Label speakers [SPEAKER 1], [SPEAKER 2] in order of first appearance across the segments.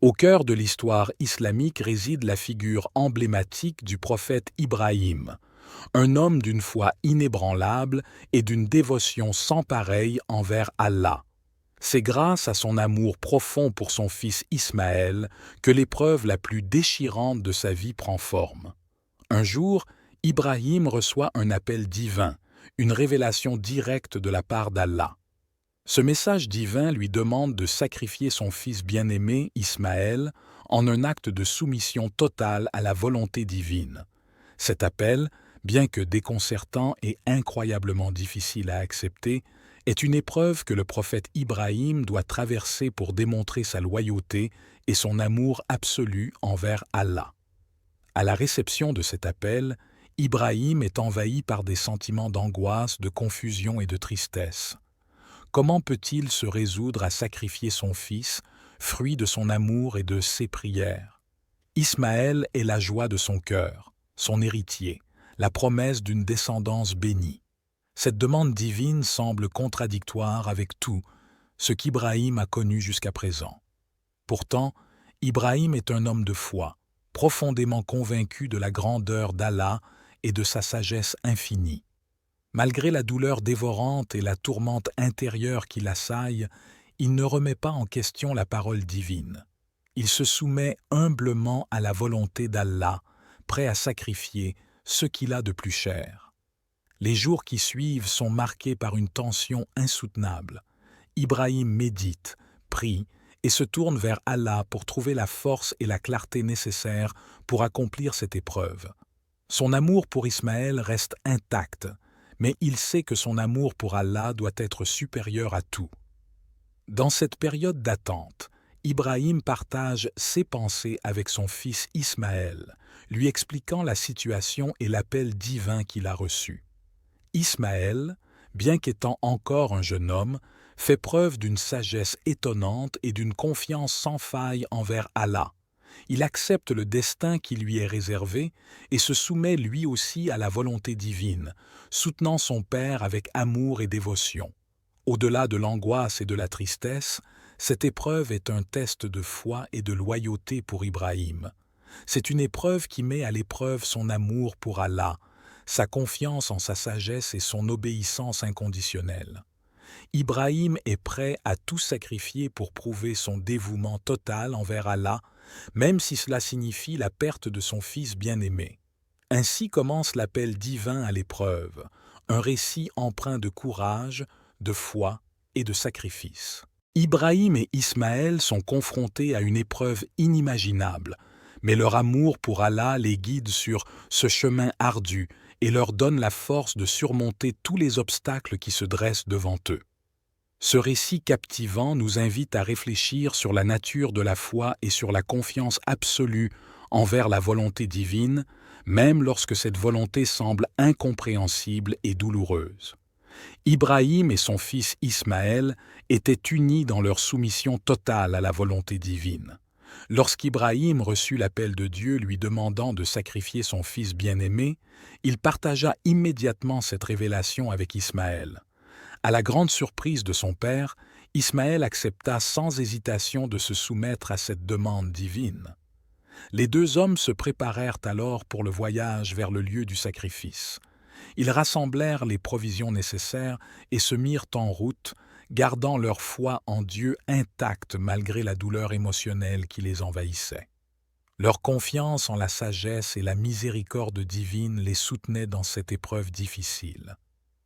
[SPEAKER 1] Au cœur de l'histoire islamique réside la figure emblématique du prophète Ibrahim, un homme d'une foi inébranlable et d'une dévotion sans pareille envers Allah. C'est grâce à son amour profond pour son fils Ismaël que l'épreuve la plus déchirante de sa vie prend forme. Un jour, Ibrahim reçoit un appel divin, une révélation directe de la part d'Allah. Ce message divin lui demande de sacrifier son fils bien-aimé, Ismaël, en un acte de soumission totale à la volonté divine. Cet appel, bien que déconcertant et incroyablement difficile à accepter, est une épreuve que le prophète Ibrahim doit traverser pour démontrer sa loyauté et son amour absolu envers Allah. À la réception de cet appel, Ibrahim est envahi par des sentiments d'angoisse, de confusion et de tristesse. Comment peut-il se résoudre à sacrifier son fils, fruit de son amour et de ses prières? Ismaël est la joie de son cœur, son héritier, la promesse d'une descendance bénie. Cette demande divine semble contradictoire avec tout ce qu'Ibrahim a connu jusqu'à présent. Pourtant, Ibrahim est un homme de foi, profondément convaincu de la grandeur d'Allah et de sa sagesse infinie. Malgré la douleur dévorante et la tourmente intérieure qui l'assaille, il ne remet pas en question la parole divine. Il se soumet humblement à la volonté d'Allah, prêt à sacrifier ce qu'il a de plus cher. Les jours qui suivent sont marqués par une tension insoutenable. Ibrahim médite, prie et se tourne vers Allah pour trouver la force et la clarté nécessaires pour accomplir cette épreuve. Son amour pour Ismaël reste intact, mais il sait que son amour pour Allah doit être supérieur à tout. Dans cette période d'attente, Ibrahim partage ses pensées avec son fils Ismaël, lui expliquant la situation et l'appel divin qu'il a reçu. Ismaël, bien qu'étant encore un jeune homme, fait preuve d'une sagesse étonnante et d'une confiance sans faille envers Allah. Il accepte le destin qui lui est réservé et se soumet lui aussi à la volonté divine, soutenant son père avec amour et dévotion. Au-delà de l'angoisse et de la tristesse, cette épreuve est un test de foi et de loyauté pour Ibrahim. C'est une épreuve qui met à l'épreuve son amour pour Allah, sa confiance en sa sagesse et son obéissance inconditionnelle. Ibrahim est prêt à tout sacrifier pour prouver son dévouement total envers Allah, même si cela signifie la perte de son fils bien-aimé. Ainsi commence l'appel divin à l'épreuve, un récit empreint de courage, de foi et de sacrifice. Ibrahim et Ismaël sont confrontés à une épreuve inimaginable, mais leur amour pour Allah les guide sur ce chemin ardu et leur donne la force de surmonter tous les obstacles qui se dressent devant eux. Ce récit captivant nous invite à réfléchir sur la nature de la foi et sur la confiance absolue envers la volonté divine, même lorsque cette volonté semble incompréhensible et douloureuse. Ibrahim et son fils Ismaël étaient unis dans leur soumission totale à la volonté divine. Lorsqu'Ibrahim reçut l'appel de Dieu lui demandant de sacrifier son fils bien-aimé, il partagea immédiatement cette révélation avec Ismaël. À la grande surprise de son père, Ismaël accepta sans hésitation de se soumettre à cette demande divine. Les deux hommes se préparèrent alors pour le voyage vers le lieu du sacrifice. Ils rassemblèrent les provisions nécessaires et se mirent en route, gardant leur foi en Dieu intacte malgré la douleur émotionnelle qui les envahissait. Leur confiance en la sagesse et la miséricorde divine les soutenait dans cette épreuve difficile.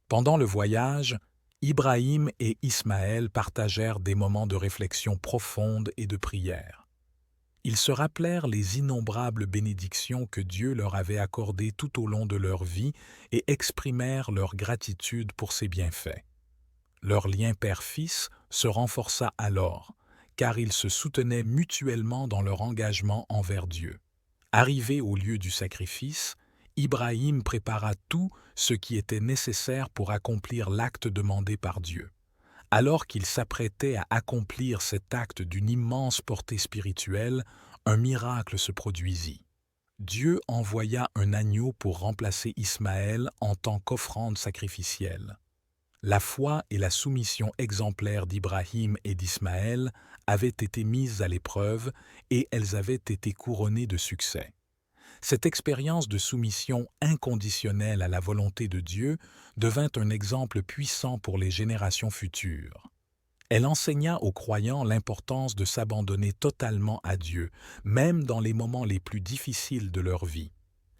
[SPEAKER 1] Pendant le voyage, Ibrahim et Ismaël partagèrent des moments de réflexion profonde et de prière. Ils se rappelèrent les innombrables bénédictions que Dieu leur avait accordées tout au long de leur vie et exprimèrent leur gratitude pour ses bienfaits. Leur lien père-fils se renforça alors, car ils se soutenaient mutuellement dans leur engagement envers Dieu. Arrivé au lieu du sacrifice, Ibrahim prépara tout ce qui était nécessaire pour accomplir l'acte demandé par Dieu. Alors qu'il s'apprêtait à accomplir cet acte d'une immense portée spirituelle, un miracle se produisit. Dieu envoya un agneau pour remplacer Ismaël en tant qu'offrande sacrificielle. La foi et la soumission exemplaires d'Ibrahim et d'Ismaël avaient été mises à l'épreuve et elles avaient été couronnées de succès. Cette expérience de soumission inconditionnelle à la volonté de Dieu devint un exemple puissant pour les générations futures. Elle enseigna aux croyants l'importance de s'abandonner totalement à Dieu, même dans les moments les plus difficiles de leur vie.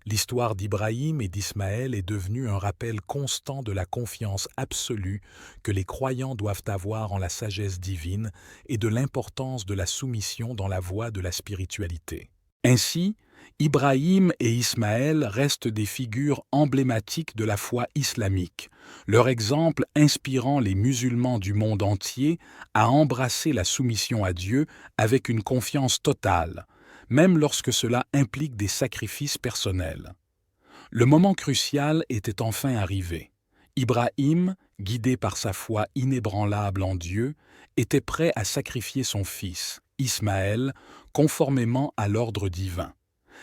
[SPEAKER 1] L'histoire d'Ibrahim et d'Ismaël est devenue un rappel constant de la confiance absolue que les croyants doivent avoir en la sagesse divine et de l'importance de la soumission dans la voie de la spiritualité. Ainsi, Ibrahim et Ismaël restent des figures emblématiques de la foi islamique, leur exemple inspirant les musulmans du monde entier à embrasser la soumission à Dieu avec une confiance totale, même lorsque cela implique des sacrifices personnels. Le moment crucial était enfin arrivé. Ibrahim, guidé par sa foi inébranlable en Dieu, était prêt à sacrifier son fils, Ismaël, conformément à l'ordre divin.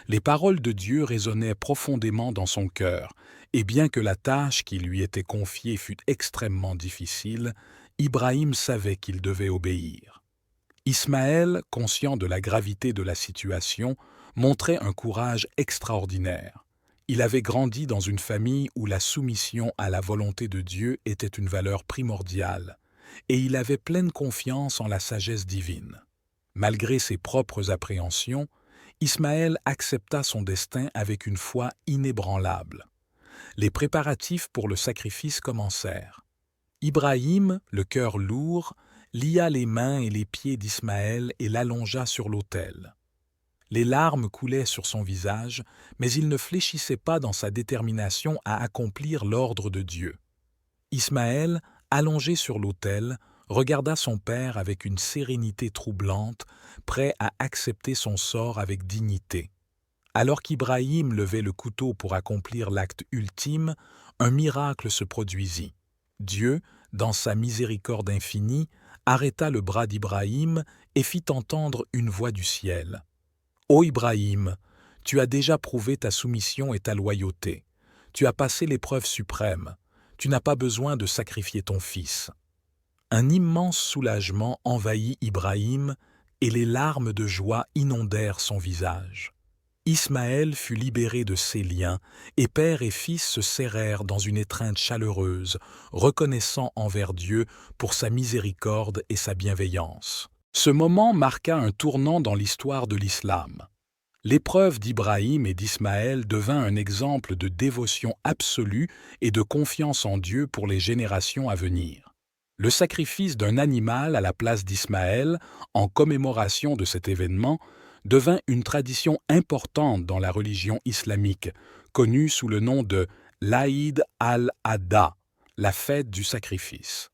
[SPEAKER 1] Les paroles de Dieu résonnaient profondément dans son cœur, et bien que la tâche qui lui était confiée fût extrêmement difficile, Ibrahim savait qu'il devait obéir. Ismaël, conscient de la gravité de la situation, montrait un courage extraordinaire. Il avait grandi dans une famille où la soumission à la volonté de Dieu était une valeur primordiale, et il avait pleine confiance en la sagesse divine. Malgré ses propres appréhensions, Ismaël accepta son destin avec une foi inébranlable. Les préparatifs pour le sacrifice commencèrent. Ibrahim, le cœur lourd, lia les mains et les pieds d'Ismaël et l'allongea sur l'autel. Les larmes coulaient sur son visage, mais il ne fléchissait pas dans sa détermination à accomplir l'ordre de Dieu. Ismaël, allongé sur l'autel, regarda son père avec une sérénité troublante, prêt à accepter son sort avec dignité. Alors qu'Ibrahim levait le couteau pour accomplir l'acte ultime, un miracle se produisit. Dieu, dans sa miséricorde infinie, arrêta le bras d'Ibrahim et fit entendre une voix du ciel. « Ô Ibrahim, tu as déjà prouvé ta soumission et ta loyauté. Tu as passé l'épreuve suprême. Tu n'as pas besoin de sacrifier ton fils. » Un immense soulagement envahit Ibrahim et les larmes de joie inondèrent son visage. Ismaël fut libéré de ses liens et père et fils se serrèrent dans une étreinte chaleureuse, reconnaissant envers Dieu pour sa miséricorde et sa bienveillance. Ce moment marqua un tournant dans l'histoire de l'islam. L'épreuve d'Ibrahim et d'Ismaël devint un exemple de dévotion absolue et de confiance en Dieu pour les générations à venir. Le sacrifice d'un animal à la place d'Ismaël, en commémoration de cet événement, devint une tradition importante dans la religion islamique, connue sous le nom de l'Aïd al-Adha, la fête du sacrifice.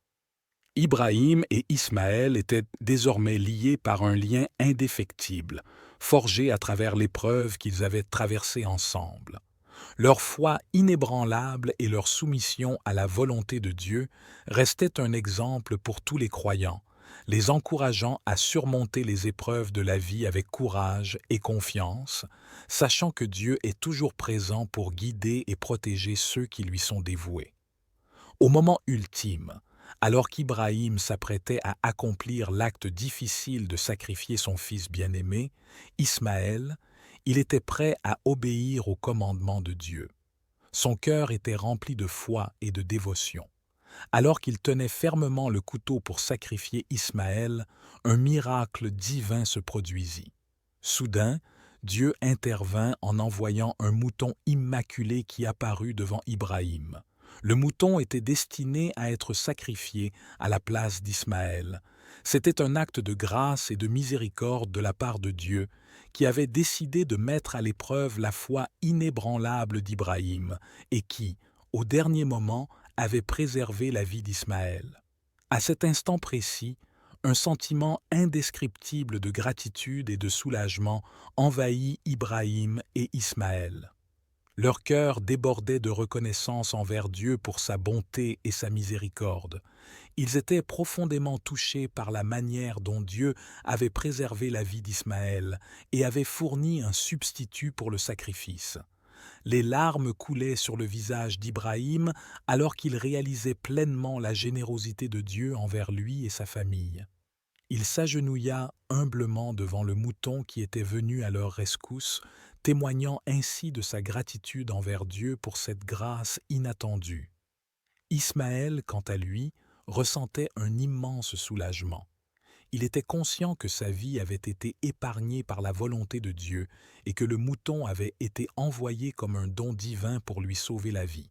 [SPEAKER 1] Ibrahim et Ismaël étaient désormais liés par un lien indéfectible, forgé à travers l'épreuve qu'ils avaient traversée ensemble. Leur foi inébranlable et leur soumission à la volonté de Dieu restaient un exemple pour tous les croyants, les encourageant à surmonter les épreuves de la vie avec courage et confiance, sachant que Dieu est toujours présent pour guider et protéger ceux qui lui sont dévoués. Au moment ultime, alors qu'Ibrahim s'apprêtait à accomplir l'acte difficile de sacrifier son fils bien-aimé, Ismaël, il était prêt à obéir au commandement de Dieu. Son cœur était rempli de foi et de dévotion. Alors qu'il tenait fermement le couteau pour sacrifier Ismaël, un miracle divin se produisit. Soudain, Dieu intervint en envoyant un mouton immaculé qui apparut devant Ibrahim. Le mouton était destiné à être sacrifié à la place d'Ismaël. C'était un acte de grâce et de miséricorde de la part de Dieu, qui avait décidé de mettre à l'épreuve la foi inébranlable d'Ibrahim et qui, au dernier moment, avait préservé la vie d'Ismaël. À cet instant précis, un sentiment indescriptible de gratitude et de soulagement envahit Ibrahim et Ismaël. Leur cœur débordait de reconnaissance envers Dieu pour sa bonté et sa miséricorde. Ils étaient profondément touchés par la manière dont Dieu avait préservé la vie d'Ismaël et avait fourni un substitut pour le sacrifice. Les larmes coulaient sur le visage d'Ibrahim alors qu'il réalisait pleinement la générosité de Dieu envers lui et sa famille. Il s'agenouilla humblement devant le mouton qui était venu à leur rescousse, témoignant ainsi de sa gratitude envers Dieu pour cette grâce inattendue. Ismaël, quant à lui, ressentait un immense soulagement. Il était conscient que sa vie avait été épargnée par la volonté de Dieu et que le mouton avait été envoyé comme un don divin pour lui sauver la vie.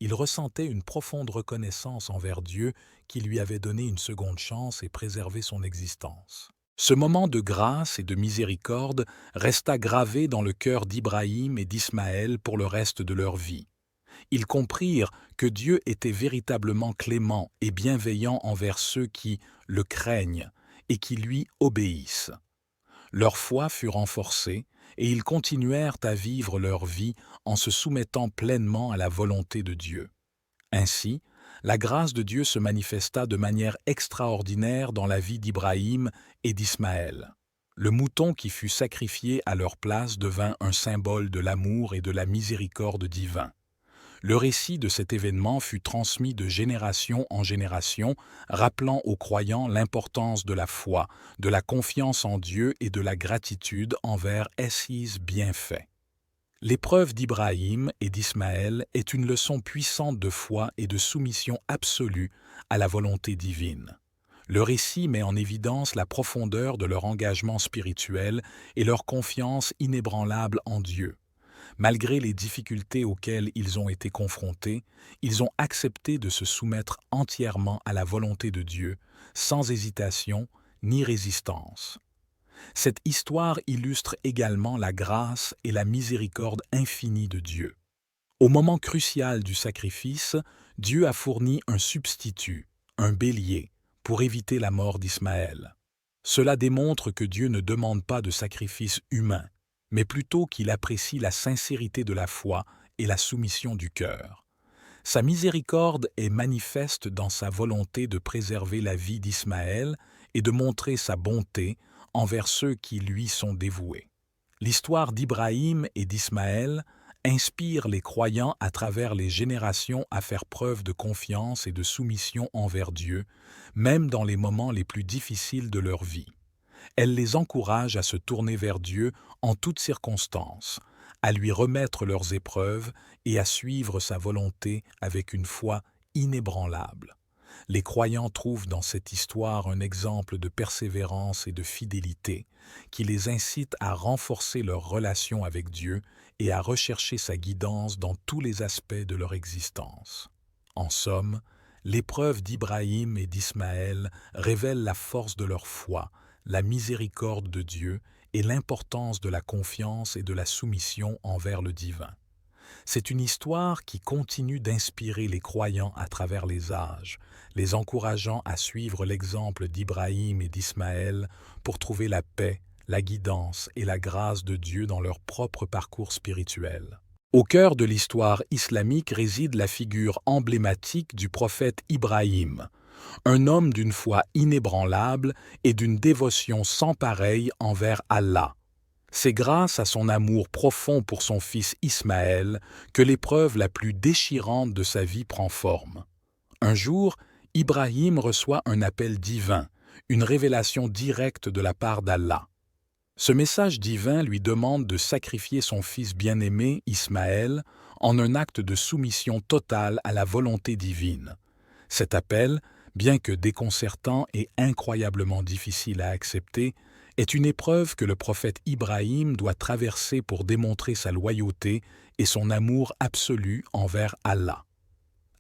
[SPEAKER 1] Il ressentait une profonde reconnaissance envers Dieu qui lui avait donné une seconde chance et préservé son existence. Ce moment de grâce et de miséricorde resta gravé dans le cœur d'Ibrahim et d'Ismaël pour le reste de leur vie. Ils comprirent que Dieu était véritablement clément et bienveillant envers ceux qui le craignent et qui lui obéissent. Leur foi fut renforcée et ils continuèrent à vivre leur vie en se soumettant pleinement à la volonté de Dieu. Ainsi, la grâce de Dieu se manifesta de manière extraordinaire dans la vie d'Ibrahim et d'Ismaël. Le mouton qui fut sacrifié à leur place devint un symbole de l'amour et de la miséricorde divin. Le récit de cet événement fut transmis de génération en génération, rappelant aux croyants l'importance de la foi, de la confiance en Dieu et de la gratitude envers ses bienfaits. L'épreuve d'Ibrahim et d'Ismaël est une leçon puissante de foi et de soumission absolue à la volonté divine. Le récit met en évidence la profondeur de leur engagement spirituel et leur confiance inébranlable en Dieu. Malgré les difficultés auxquelles ils ont été confrontés, ils ont accepté de se soumettre entièrement à la volonté de Dieu, sans hésitation ni résistance. Cette histoire illustre également la grâce et la miséricorde infinie de Dieu. Au moment crucial du sacrifice, Dieu a fourni un substitut, un bélier, pour éviter la mort d'Ismaël. Cela démontre que Dieu ne demande pas de sacrifice humain, mais plutôt qu'il apprécie la sincérité de la foi et la soumission du cœur. Sa miséricorde est manifeste dans sa volonté de préserver la vie d'Ismaël et de montrer sa bonté envers ceux qui lui sont dévoués. L'histoire d'Ibrahim et d'Ismaël inspire les croyants à travers les générations à faire preuve de confiance et de soumission envers Dieu, même dans les moments les plus difficiles de leur vie. Elle les encourage à se tourner vers Dieu en toutes circonstances, à lui remettre leurs épreuves et à suivre sa volonté avec une foi inébranlable. Les croyants trouvent dans cette histoire un exemple de persévérance et de fidélité qui les incite à renforcer leur relation avec Dieu et à rechercher sa guidance dans tous les aspects de leur existence. En somme, l'épreuve d'Ibrahim et d'Ismaël révèle la force de leur foi, la miséricorde de Dieu et l'importance de la confiance et de la soumission envers le divin. C'est une histoire qui continue d'inspirer les croyants à travers les âges, les encourageant à suivre l'exemple d'Ibrahim et d'Ismaël pour trouver la paix, la guidance et la grâce de Dieu dans leur propre parcours spirituel. Au cœur de l'histoire islamique réside la figure emblématique du prophète Ibrahim, un homme d'une foi inébranlable et d'une dévotion sans pareille envers Allah. C'est grâce à son amour profond pour son fils Ismaël que l'épreuve la plus déchirante de sa vie prend forme. Un jour, Ibrahim reçoit un appel divin, une révélation directe de la part d'Allah. Ce message divin lui demande de sacrifier son fils bien-aimé, Ismaël, en un acte de soumission totale à la volonté divine. Cet appel, bien que déconcertant et incroyablement difficile à accepter, est une épreuve que le prophète Ibrahim doit traverser pour démontrer sa loyauté et son amour absolu envers Allah.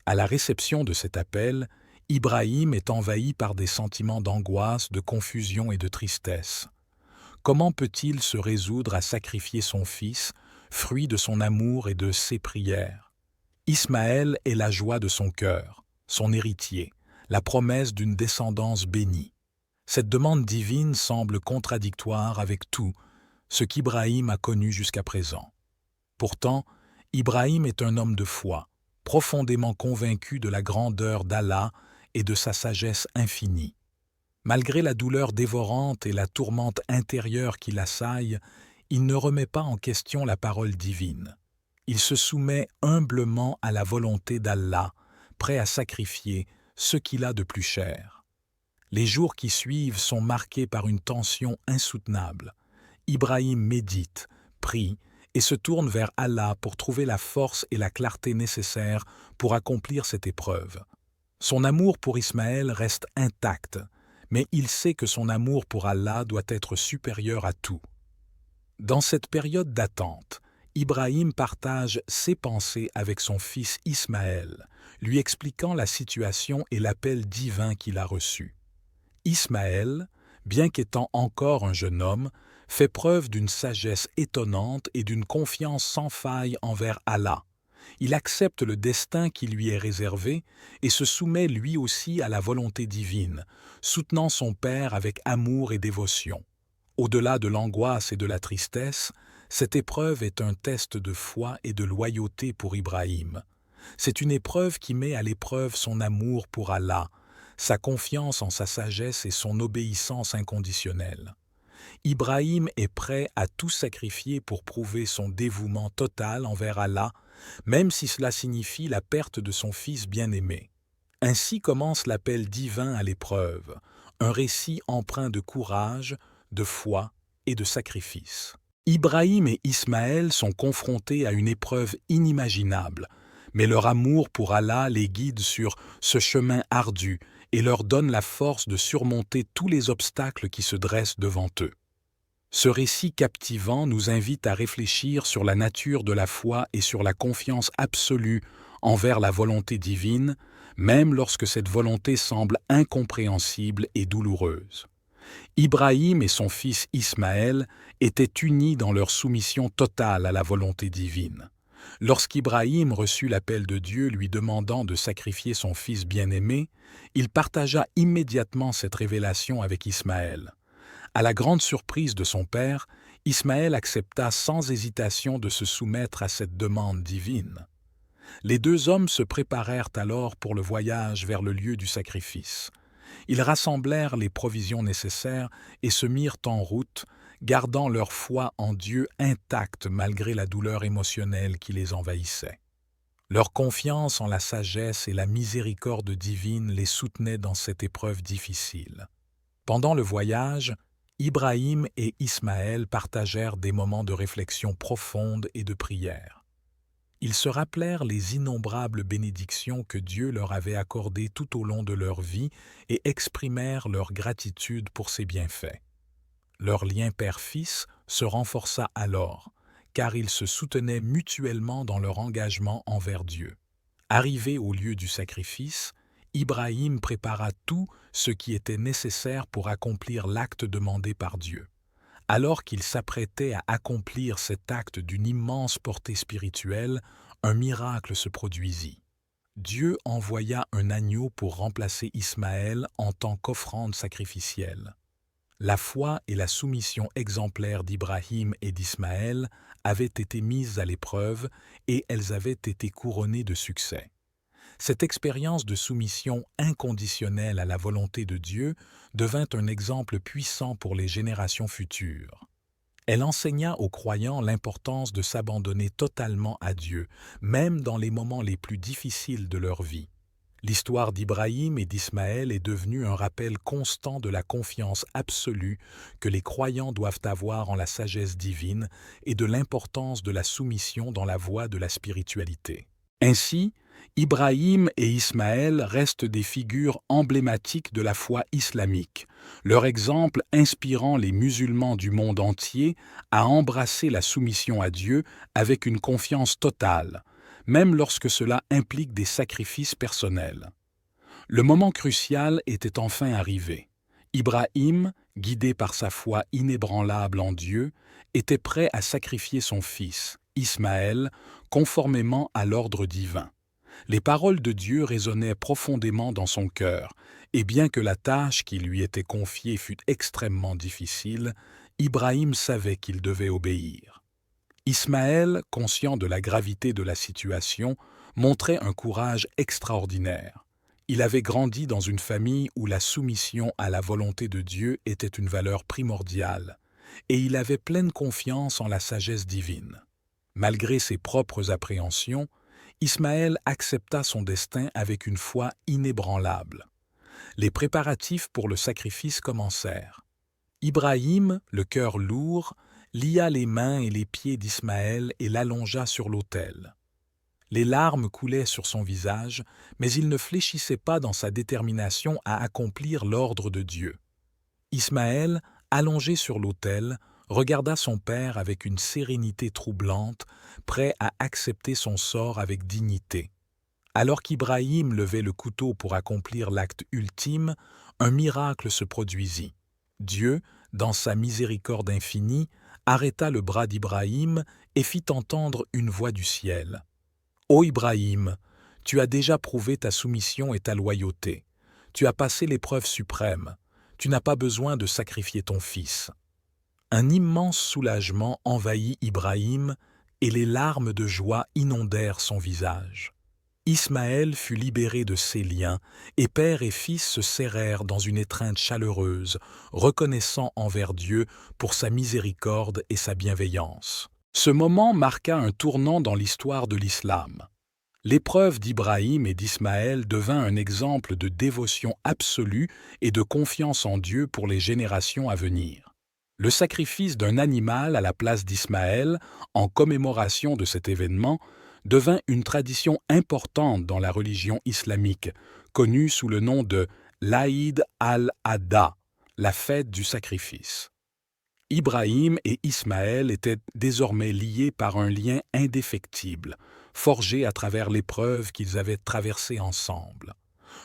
[SPEAKER 1] À la réception de cet appel, Ibrahim est envahi par des sentiments d'angoisse, de confusion et de tristesse. Comment peut-il se résoudre à sacrifier son fils, fruit de son amour et de ses prières? Ismaël est la joie de son cœur, son héritier, la promesse d'une descendance bénie. Cette demande divine semble contradictoire avec tout ce qu'Ibrahim a connu jusqu'à présent. Pourtant, Ibrahim est un homme de foi, profondément convaincu de la grandeur d'Allah et de sa sagesse infinie. Malgré la douleur dévorante et la tourmente intérieure qui l'assaille, il ne remet pas en question la parole divine. Il se soumet humblement à la volonté d'Allah, prêt à sacrifier ce qu'il a de plus cher. Les jours qui suivent sont marqués par une tension insoutenable. Ibrahim médite, prie et se tourne vers Allah pour trouver la force et la clarté nécessaires pour accomplir cette épreuve. Son amour pour Ismaël reste intact, mais il sait que son amour pour Allah doit être supérieur à tout. Dans cette période d'attente, Ibrahim partage ses pensées avec son fils Ismaël, lui expliquant la situation et l'appel divin qu'il a reçu. Ismaël, bien qu'étant encore un jeune homme, fait preuve d'une sagesse étonnante et d'une confiance sans faille envers Allah. Il accepte le destin qui lui est réservé et se soumet lui aussi à la volonté divine, soutenant son père avec amour et dévotion. Au-delà de l'angoisse et de la tristesse, cette épreuve est un test de foi et de loyauté pour Ibrahim. C'est une épreuve qui met à l'épreuve son amour pour Allah, sa confiance en sa sagesse et son obéissance inconditionnelle. Ibrahim est prêt à tout sacrifier pour prouver son dévouement total envers Allah, même si cela signifie la perte de son fils bien-aimé. Ainsi commence l'appel divin à l'épreuve, un récit empreint de courage, de foi et de sacrifice. Ibrahim et Ismaël sont confrontés à une épreuve inimaginable, mais leur amour pour Allah les guide sur ce chemin ardu et leur donne la force de surmonter tous les obstacles qui se dressent devant eux. Ce récit captivant nous invite à réfléchir sur la nature de la foi et sur la confiance absolue envers la volonté divine, même lorsque cette volonté semble incompréhensible et douloureuse. Ibrahim et son fils Ismaël étaient unis dans leur soumission totale à la volonté divine. Lorsqu'Ibrahim reçut l'appel de Dieu lui demandant de sacrifier son fils bien-aimé, il partagea immédiatement cette révélation avec Ismaël. À la grande surprise de son père, Ismaël accepta sans hésitation de se soumettre à cette demande divine. Les deux hommes se préparèrent alors pour le voyage vers le lieu du sacrifice. Ils rassemblèrent les provisions nécessaires et se mirent en route, gardant leur foi en Dieu intacte malgré la douleur émotionnelle qui les envahissait. Leur confiance en la sagesse et la miséricorde divine les soutenait dans cette épreuve difficile. Pendant le voyage, Ibrahim et Ismaël partagèrent des moments de réflexion profonde et de prière. Ils se rappelèrent les innombrables bénédictions que Dieu leur avait accordées tout au long de leur vie et exprimèrent leur gratitude pour ses bienfaits. Leur lien père-fils se renforça alors, car ils se soutenaient mutuellement dans leur engagement envers Dieu. Arrivé au lieu du sacrifice, Ibrahim prépara tout ce qui était nécessaire pour accomplir l'acte demandé par Dieu. Alors qu'il s'apprêtait à accomplir cet acte d'une immense portée spirituelle, un miracle se produisit. Dieu envoya un agneau pour remplacer Ismaël en tant qu'offrande sacrificielle. La foi et la soumission exemplaires d'Ibrahim et d'Ismaël avaient été mises à l'épreuve et elles avaient été couronnées de succès. Cette expérience de soumission inconditionnelle à la volonté de Dieu devint un exemple puissant pour les générations futures. Elle enseigna aux croyants l'importance de s'abandonner totalement à Dieu, même dans les moments les plus difficiles de leur vie. L'histoire d'Ibrahim et d'Ismaël est devenue un rappel constant de la confiance absolue que les croyants doivent avoir en la sagesse divine et de l'importance de la soumission dans la voie de la spiritualité. Ainsi, Ibrahim et Ismaël restent des figures emblématiques de la foi islamique, leur exemple inspirant les musulmans du monde entier à embrasser la soumission à Dieu avec une confiance totale, même lorsque cela implique des sacrifices personnels. Le moment crucial était enfin arrivé. Ibrahim, guidé par sa foi inébranlable en Dieu, était prêt à sacrifier son fils, Ismaël, conformément à l'ordre divin. Les paroles de Dieu résonnaient profondément dans son cœur, et bien que la tâche qui lui était confiée fût extrêmement difficile, Ibrahim savait qu'il devait obéir. Ismaël, conscient de la gravité de la situation, montrait un courage extraordinaire. Il avait grandi dans une famille où la soumission à la volonté de Dieu était une valeur primordiale, et il avait pleine confiance en la sagesse divine. Malgré ses propres appréhensions, Ismaël accepta son destin avec une foi inébranlable. Les préparatifs pour le sacrifice commencèrent. Ibrahim, le cœur lourd, lia les mains et les pieds d'Ismaël et l'allongea sur l'autel. Les larmes coulaient sur son visage, mais il ne fléchissait pas dans sa détermination à accomplir l'ordre de Dieu. Ismaël, allongé sur l'autel, regarda son père avec une sérénité troublante, prêt à accepter son sort avec dignité. Alors qu'Ibrahim levait le couteau pour accomplir l'acte ultime, un miracle se produisit. Dieu, dans sa miséricorde infinie, arrêta le bras d'Ibrahim et fit entendre une voix du ciel. « Ô Ibrahim, tu as déjà prouvé ta soumission et ta loyauté. Tu as passé l'épreuve suprême. Tu n'as pas besoin de sacrifier ton fils. » Un immense soulagement envahit Ibrahim et les larmes de joie inondèrent son visage. Ismaël fut libéré de ses liens et père et fils se serrèrent dans une étreinte chaleureuse, reconnaissant envers Dieu pour sa miséricorde et sa bienveillance. Ce moment marqua un tournant dans l'histoire de l'islam. L'épreuve d'Ibrahim et d'Ismaël devint un exemple de dévotion absolue et de confiance en Dieu pour les générations à venir. Le sacrifice d'un animal à la place d'Ismaël, en commémoration de cet événement, devint une tradition importante dans la religion islamique, connue sous le nom de l'Aïd al-Adha, la fête du sacrifice. Ibrahim et Ismaël étaient désormais liés par un lien indéfectible, forgé à travers l'épreuve qu'ils avaient traversée ensemble.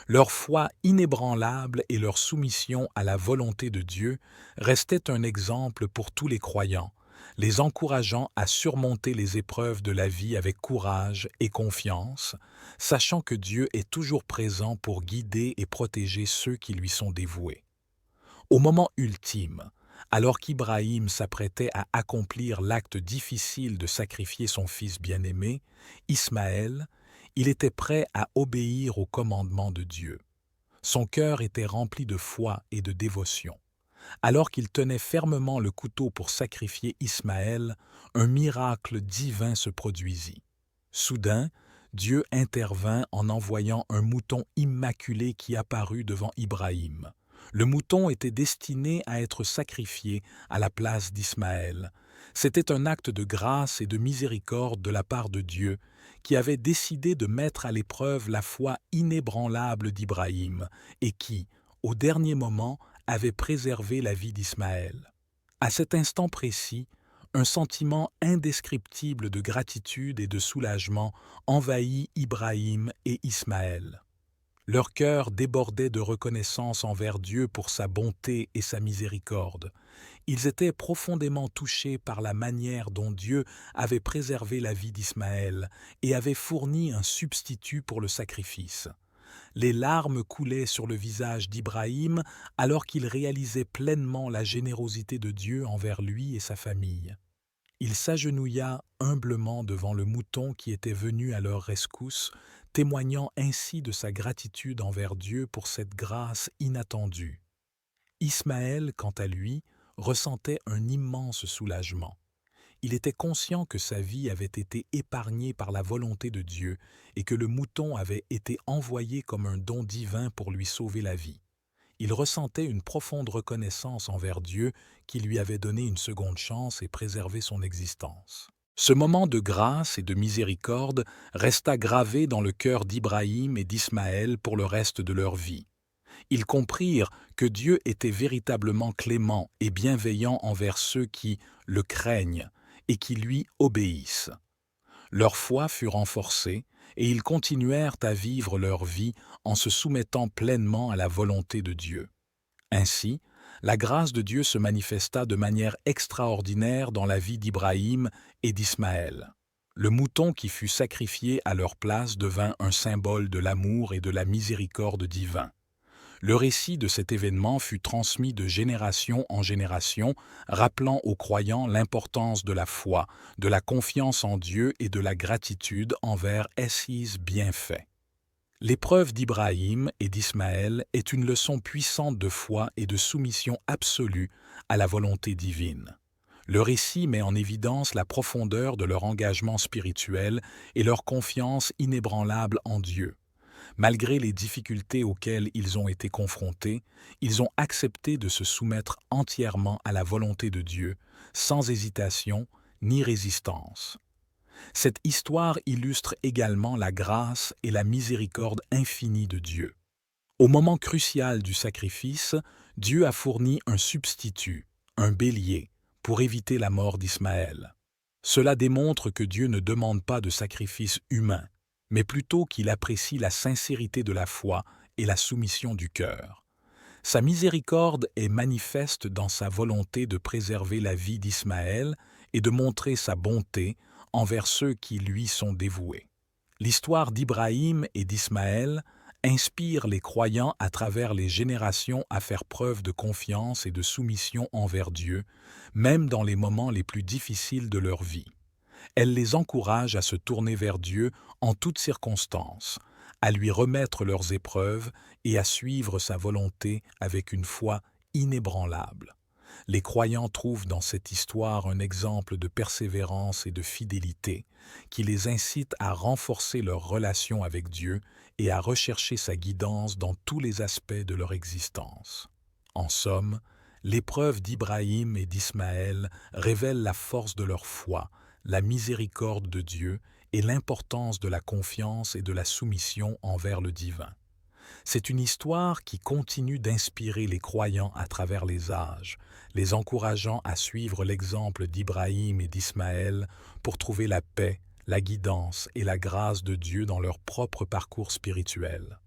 [SPEAKER 1] Leur foi inébranlable et leur soumission à la volonté de Dieu restaient un exemple pour tous les croyants, les encourageant à surmonter les épreuves de la vie avec courage et confiance, sachant que Dieu est toujours présent pour guider et protéger ceux qui lui sont dévoués. Au moment ultime, alors qu'Ibrahim s'apprêtait à accomplir l'acte difficile de sacrifier son fils bien-aimé, Ismaël, il était prêt à obéir au commandement de Dieu. Son cœur était rempli de foi et de dévotion. Alors qu'il tenait fermement le couteau pour sacrifier Ismaël, un miracle divin se produisit. Soudain, Dieu intervint en envoyant un mouton immaculé qui apparut devant Ibrahim. Le mouton était destiné à être sacrifié à la place d'Ismaël. C'était un acte de grâce et de miséricorde de la part de Dieu, qui avait décidé de mettre à l'épreuve la foi inébranlable d'Ibrahim et qui, au dernier moment, avait préservé la vie d'Ismaël. À cet instant précis, un sentiment indescriptible de gratitude et de soulagement envahit Ibrahim et Ismaël. Leur cœur débordait de reconnaissance envers Dieu pour sa bonté et sa miséricorde. Ils étaient profondément touchés par la manière dont Dieu avait préservé la vie d'Ismaël et avait fourni un substitut pour le sacrifice. Les larmes coulaient sur le visage d'Ibrahim alors qu'il réalisait pleinement la générosité de Dieu envers lui et sa famille. Il s'agenouilla humblement devant le mouton qui était venu à leur rescousse, témoignant ainsi de sa gratitude envers Dieu pour cette grâce inattendue. Ismaël, quant à lui, ressentait un immense soulagement. Il était conscient que sa vie avait été épargnée par la volonté de Dieu et que le mouton avait été envoyé comme un don divin pour lui sauver la vie. Il ressentait une profonde reconnaissance envers Dieu qui lui avait donné une seconde chance et préservé son existence. Ce moment de grâce et de miséricorde resta gravé dans le cœur d'Ibrahim et d'Ismaël pour le reste de leur vie. Ils comprirent que Dieu était véritablement clément et bienveillant envers ceux qui le craignent et qui lui obéissent. Leur foi fut renforcée et ils continuèrent à vivre leur vie en se soumettant pleinement à la volonté de Dieu. Ainsi, la grâce de Dieu se manifesta de manière extraordinaire dans la vie d'Ibrahim et d'Ismaël. Le mouton qui fut sacrifié à leur place devint un symbole de l'amour et de la miséricorde divin. Le récit de cet événement fut transmis de génération en génération, rappelant aux croyants l'importance de la foi, de la confiance en Dieu et de la gratitude envers ses bienfaits. L'épreuve d'Ibrahim et d'Ismaël est une leçon puissante de foi et de soumission absolue à la volonté divine. Le récit met en évidence la profondeur de leur engagement spirituel et leur confiance inébranlable en Dieu. Malgré les difficultés auxquelles ils ont été confrontés, ils ont accepté de se soumettre entièrement à la volonté de Dieu, sans hésitation ni résistance. Cette histoire illustre également la grâce et la miséricorde infinie de Dieu. Au moment crucial du sacrifice, Dieu a fourni un substitut, un bélier, pour éviter la mort d'Ismaël. Cela démontre que Dieu ne demande pas de sacrifice humain, mais plutôt qu'il apprécie la sincérité de la foi et la soumission du cœur. Sa miséricorde est manifeste dans sa volonté de préserver la vie d'Ismaël et de montrer sa bonté envers ceux qui lui sont dévoués. L'histoire d'Ibrahim et d'Ismaël inspire les croyants à travers les générations à faire preuve de confiance et de soumission envers Dieu, même dans les moments les plus difficiles de leur vie. Elle les encourage à se tourner vers Dieu en toutes circonstances, à lui remettre leurs épreuves et à suivre sa volonté avec une foi inébranlable. Les croyants trouvent dans cette histoire un exemple de persévérance et de fidélité qui les incite à renforcer leur relation avec Dieu et à rechercher sa guidance dans tous les aspects de leur existence. En somme, l'épreuve d'Ibrahim et d'Ismaël révèle la force de leur foi, la miséricorde de Dieu et l'importance de la confiance et de la soumission envers le divin. C'est une histoire qui continue d'inspirer les croyants à travers les âges, les encourageant à suivre l'exemple d'Ibrahim et d'Ismaël pour trouver la paix, la guidance et la grâce de Dieu dans leur propre parcours spirituel.